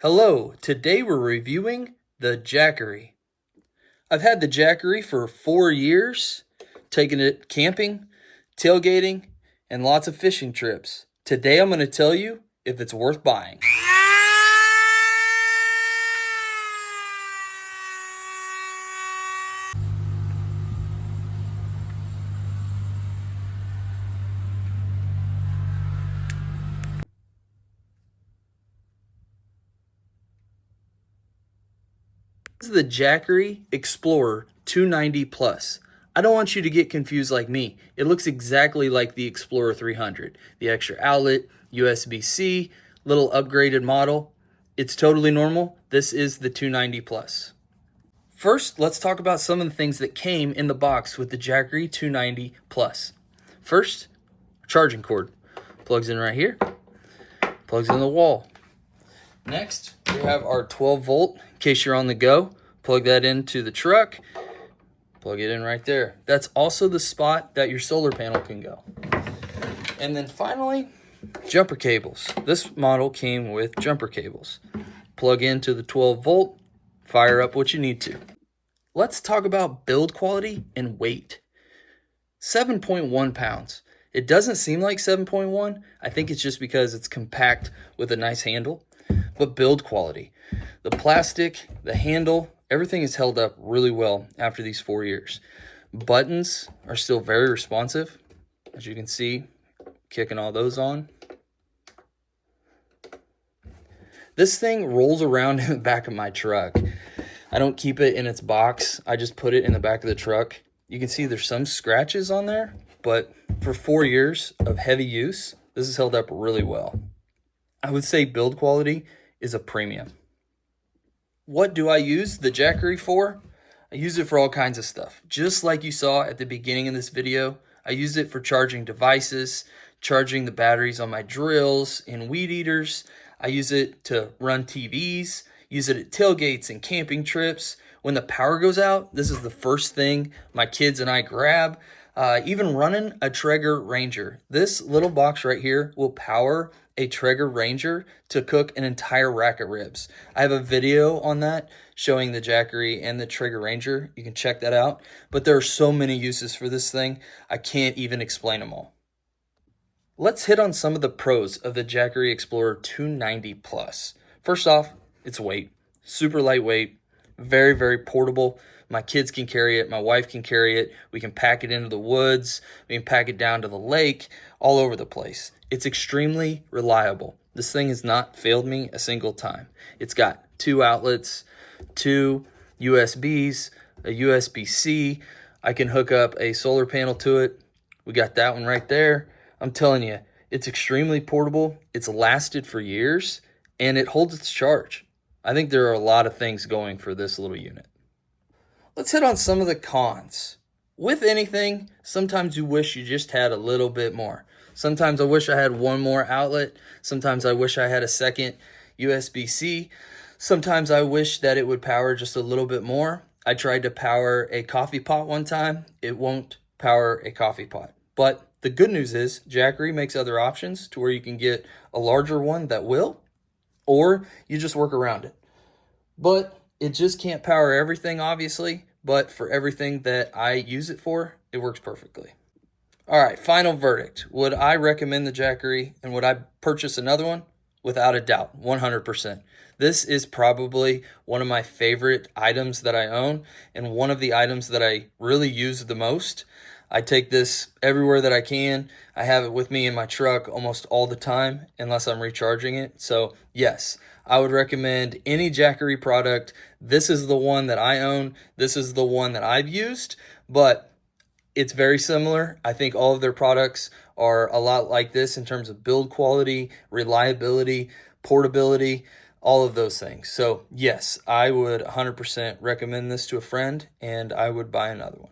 Hello, today we're reviewing the Jackery. I've had the Jackery for 4 years, taking it camping, tailgating, and lots of fishing trips. Today I'm going to tell you if it's worth buying. This is the Jackery Explorer 290 Plus. I don't want you to get confused like me. It looks exactly like the Explorer 300. The extra outlet, USB-C, little upgraded model. It's totally normal. This is the 290 Plus. First, let's talk about some of the things that came in the box with the Jackery 290 Plus. First, charging cord. Plugs in right here. Plugs in the wall. Next, we have our 12 volt, in case you're on the go. Plug that into the truck, plug it in right there. That's also the spot that your solar panel can go. And then finally, jumper cables. This model came with jumper cables. Plug into the 12 volt, fire up what you need to. Let's talk about build quality and weight. 7.1 pounds. It doesn't seem like 7.1. I think it's just because it's compact with a nice handle. But build quality, the plastic, the handle, everything is held up really well after these 4 years. Buttons are still very responsive. As you can see, kicking all those on. This thing rolls around in the back of my truck. I don't keep it in its box. I just put it in the back of the truck. You can see there's some scratches on there, but for 4 years of heavy use, this is held up really well. I would say build quality is a premium. What do I use the Jackery for? I use it for all kinds of stuff. Just like you saw at the beginning of this video, I use it for charging devices, charging the batteries on my drills and weed eaters. I use it to run TVs, use it at tailgates and camping trips. When the power goes out, this is the first thing my kids and I grab. Even running a Traeger Ranger. This little box right here will power a Traeger Ranger to cook an entire rack of ribs. I have a video on that showing the Jackery and the Traeger Ranger. You can check that out. But there are so many uses for this thing, I can't even explain them all. Let's hit on some of the pros of the Jackery Explorer 290 Plus. First off, its weight. Super lightweight, very, very portable. My kids can carry it. My wife can carry it. We can pack it into the woods. We can pack it down to the lake, all over the place. It's extremely reliable. This thing has not failed me a single time. It's got 2 outlets, 2 USBs, a USB-C. I can hook up a solar panel to it. We got that one right there. I'm telling you, it's extremely portable. It's lasted for years, and it holds its charge. I think there are a lot of things going for this little unit. Let's hit on some of the cons. With anything, sometimes you wish you just had a little bit more. Sometimes I wish I had one more outlet. Sometimes I wish I had a second USB-C. Sometimes I wish that it would power just a little bit more. I tried to power a coffee pot one time. It won't power a coffee pot. But the good news is Jackery makes other options to where you can get a larger one that will, or you just work around it. But it just can't power everything, obviously, but for everything that I use it for, it works perfectly. All right, final verdict. Would I recommend the Jackery and would I purchase another one? Without a doubt, 100%. This is probably one of my favorite items that I own and one of the items that I really use the most. I take this everywhere that I can. I have it with me in my truck almost all the time unless I'm recharging it. So yes, I would recommend any Jackery product. This is the one that I own. This is the one that I've used, but it's very similar. I think all of their products are a lot like this in terms of build quality, reliability, portability, all of those things. So yes, I would 100% recommend this to a friend, and I would buy another one.